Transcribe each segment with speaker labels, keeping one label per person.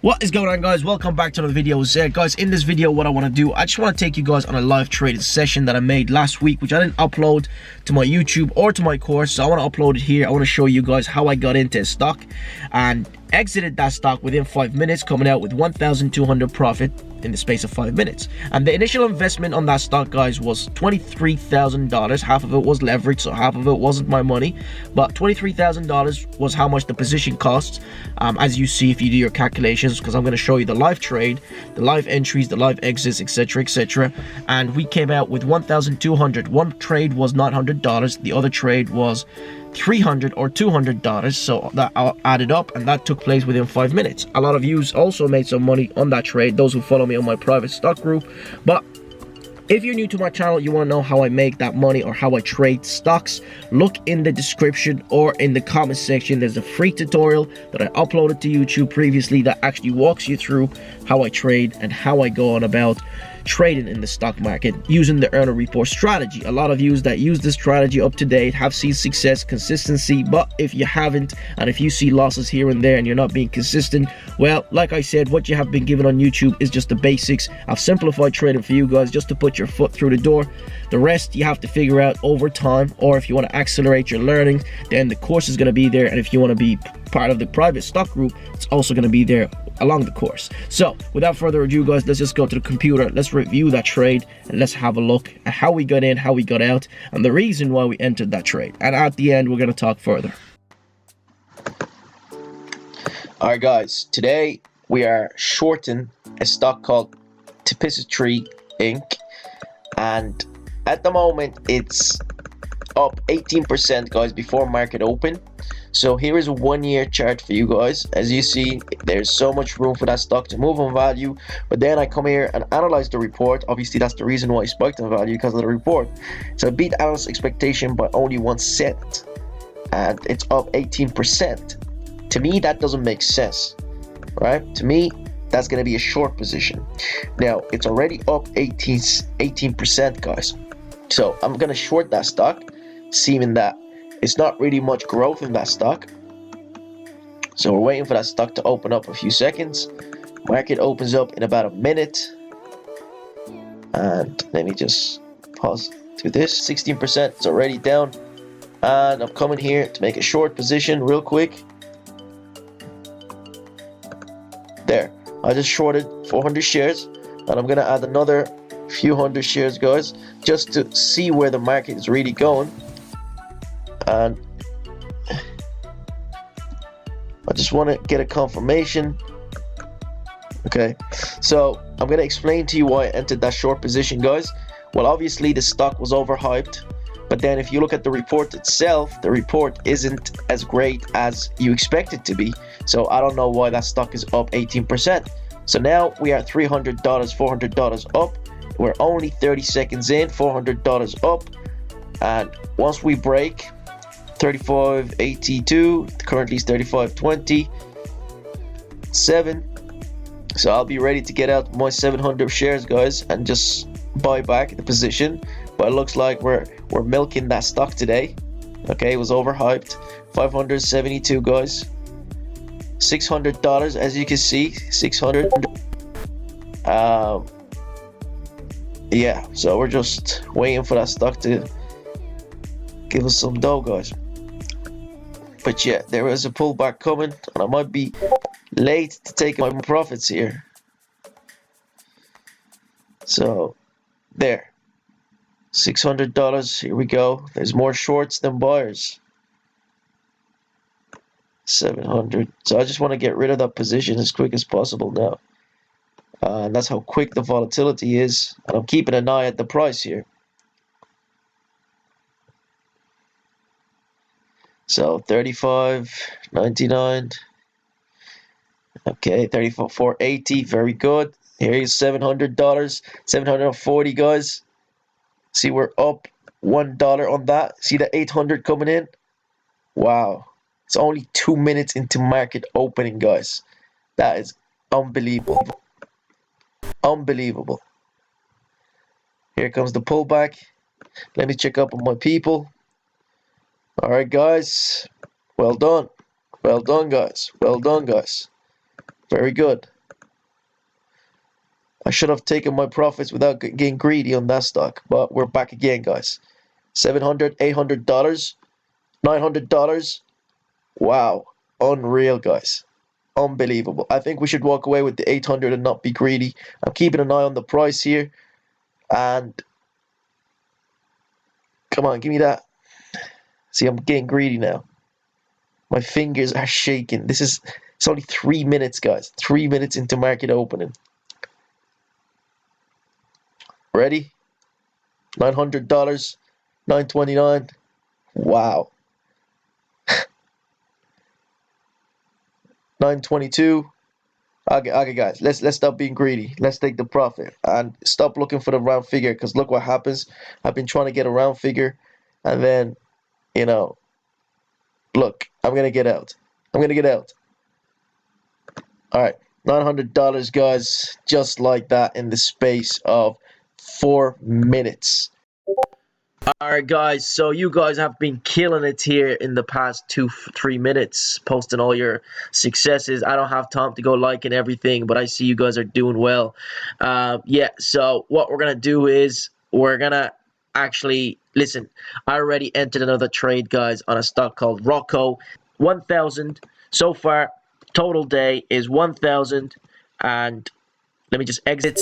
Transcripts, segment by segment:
Speaker 1: What is going on, guys? Welcome back to another video. Guys, in this video, what I want to do, I just want to take you guys on a live trading session that I made last week, which I didn't upload to my YouTube or to my course. So I want to upload it here. I want to show you guys how I got into a stock and exited that stock within 5 minutes, coming out with 1,200 profit in the space of 5 minutes. And the initial investment on that stock, guys, was $23,000. Half of it was leverage, so half of it wasn't my money, but $23,000 was how much the position costs, as you see if you do your calculations, because I'm going to show you the live trade, the live entries, the live exits, etc, etc. And we came out with 1,200. One trade was $900, the other trade was $300 or $200, so that added up, and that took place within 5 minutes. A lot of you also made some money on that trade, those who follow me on my private stock group. But if you're new to my channel, you want to know how I make that money or how I trade stocks, look in the description or in the comment section. There's a free tutorial that I uploaded to YouTube previously that actually walks you through how I trade and how I go on about trading in the stock market using the earner report strategy. A lot of you that use this strategy up to date have seen success, consistency. But if you haven't, and if you see losses here and there and you're not being consistent, well, like I said, what you have been given on YouTube is just the basics. I've simplified trading for you guys just to put your foot through the door. The rest you have to figure out over time, or if you want to accelerate your learning, then the course is going to be there. And if you want to be part of the private stock group, it's also going to be there along the course. So without further ado, guys, let's just go to the computer, let's review that trade, and let's have a look at how we got in, how we got out, and the reason why we entered that trade. And at the end, we're going to talk further. Alright, guys, today we are shorting a stock called Tapestry Inc. And at the moment it's up 18%, guys, before market open. So here is a 1 year chart for you guys. As you see, there's so much room for that stock to move on value, but then I come here and analyze the report. Obviously that's the reason why it spiked in value, because of the report. So it beat analyst expectation by only 1 cent, and it's up 18%. To me, that doesn't make sense, right? To me, that's going to be a short position. Now it's already up 18%, guys. So I'm going to short that stock, seeming that it's not really much growth in that stock. So we're waiting for that stock to open up a few seconds. Market opens up in about a minute. And let me just pause to this. 16%, it's already down. And I'm coming here to make a short position real quick. There, I just shorted 400 shares. And I'm gonna add another few hundred shares, guys, just to see where the market is really going. And I just want to get a confirmation. Okay, so I'm going to explain to you why I entered that short position, guys. Well, obviously the stock was overhyped, but then if you look at the report itself, the report isn't as great as you expect it to be. So I don't know why that stock is up 18%. So now we are $300, $400 up. We're only 30 seconds in, $400 up. And once we break 35.82, currently is 35.27. So I'll be ready to get out my 700 shares, guys, and just buy back the position. But it looks like we're milking that stock today. Okay, it was overhyped. 572, guys. $600, as you can see, 600. Yeah, so we're just waiting for that stock to give us some dough, guys. But yeah, there is a pullback coming, and I might be late to take my profits here. So there, $600. Here we go. There's more shorts than buyers. 700. So I just want to get rid of that position as quick as possible now. And that's how quick the volatility is. And I'm keeping an eye at the price here. So 35.99. Okay, 34.80. Very good. Here's $700. 740, guys. See, we're up $1 on that. See the 800 coming in? Wow. It's only 2 minutes into market opening, guys. That is unbelievable. Unbelievable. Here comes the pullback. Let me check up on my people. Alright, guys. Well done. Well done, guys. Well done, guys. Very good. I should have taken my profits without getting greedy on that stock, but we're back again, guys. $700, $800, $900. Wow, unreal, guys. Unbelievable. I think we should walk away with the 800 and not be greedy. I'm keeping an eye on the price here, and come on, give me that. See, I'm getting greedy now. My fingers are shaking. It's only 3 minutes, guys. 3 minutes into market opening. Ready? $900, $929. Wow. 922. Okay, guys. Let's stop being greedy. Let's take the profit and stop looking for the round figure. Because look what happens. I've been trying to get a round figure, and then, you know, look. I'm gonna get out. I'm gonna get out. All right, $900, guys. Just like that in the space of 4 minutes. Alright guys, so you guys have been killing it here in the past 2-3 minutes, posting all your successes. I don't have time to go liking everything, but I see you guys are doing well. Yeah, so what we're gonna do is we're gonna actually listen. I already entered another trade, guys, on a stock called Rocco. 1,000 so far. Total day is 1,000, and let me just exit.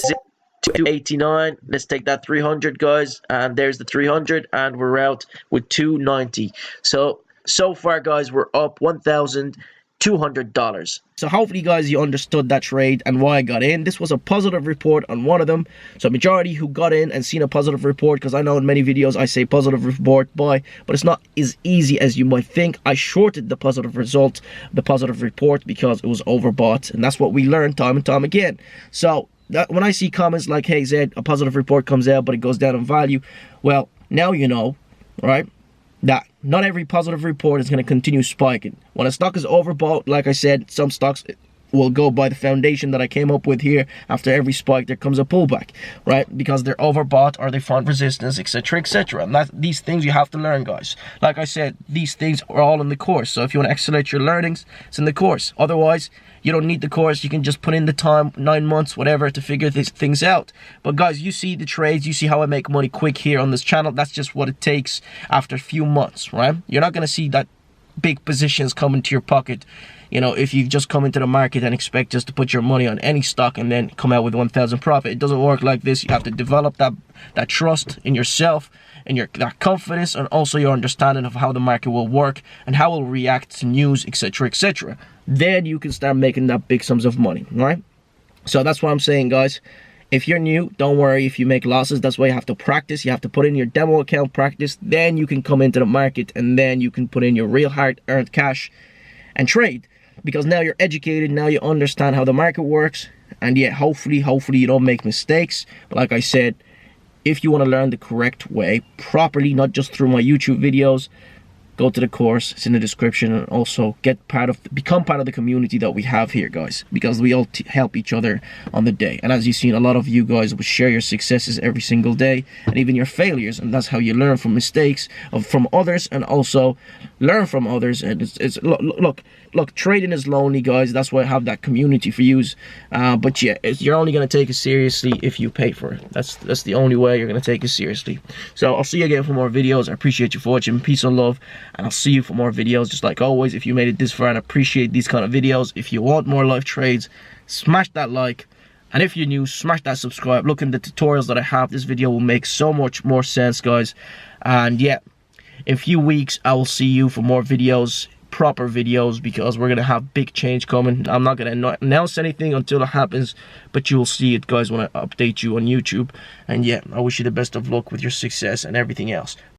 Speaker 1: 289. Let's take that 300, guys, and there's the 300, and we're out with 290. So far, guys, we're up $1,200. So hopefully, guys, you understood that trade and why I got in. This was a positive report on one of them. So majority who got in and seen a positive report, because I know in many videos I say positive report buy, but it's not as easy as you might think. I shorted the positive result, the positive report, because it was overbought, and that's what we learned time and time again. So when I see comments like, hey Zed, a positive report comes out but it goes down in value, well, now you know, right, that not every positive report is going to continue spiking. When a stock is overbought, like I said, some stocks will go by the foundation that I came up with here. After every spike there comes a pullback, right, because they're overbought or they find resistance, etc, etc. And these things you have to learn, guys. Like I said, these things are all in the course. So if you want to accelerate your learnings, it's in the course. Otherwise, you don't need the course. You can just put in the time, 9 months, whatever, to figure these things out. But guys, you see the trades, you see how I make money quick here on this channel. That's just what it takes after a few months, right? You're not going to see that big positions come into your pocket, you know, if you just come into the market and expect just to put your money on any stock and then come out with 1,000 profit. It doesn't work like this. You have to develop that trust in yourself and that confidence, and also your understanding of how the market will work and how it will react to news, etc, etc. Then you can start making that big sums of money, right? So that's what I'm saying, guys. If you're new, don't worry if you make losses. That's why you have to practice. You have to put in your demo account, practice. Then you can come into the market, and then you can put in your real hard-earned cash and trade. Because now you're educated, now you understand how the market works. And yeah, hopefully you don't make mistakes. But like I said, if you want to learn the correct way, properly, not just through my YouTube videos, go to the course. It's in the description, and also become part of the community that we have here, guys, because we all help each other on the day. And as you've seen, a lot of you guys will share your successes every single day, and even your failures, and that's how you learn from mistakes from others, and also learn from others. And look, trading is lonely, guys. That's why I have that community for you. But yeah, you're only going to take it seriously if you pay for it. That's the only way you're going to take it seriously. So I'll see you again for more videos. I appreciate you for watching. Peace and love, and I'll see you for more videos. Just like always, if you made it this far and appreciate these kind of videos, if you want more live trades, smash that like. And if you're new, smash that subscribe. Look in the tutorials that I have. This video will make so much more sense, guys. And yeah, in a few weeks I will see you for more videos, proper videos, because we're gonna have big change coming. I'm not gonna announce anything until it happens, but you will see it, guys, when I update you on YouTube. And yeah, I wish you the best of luck with your success and everything else.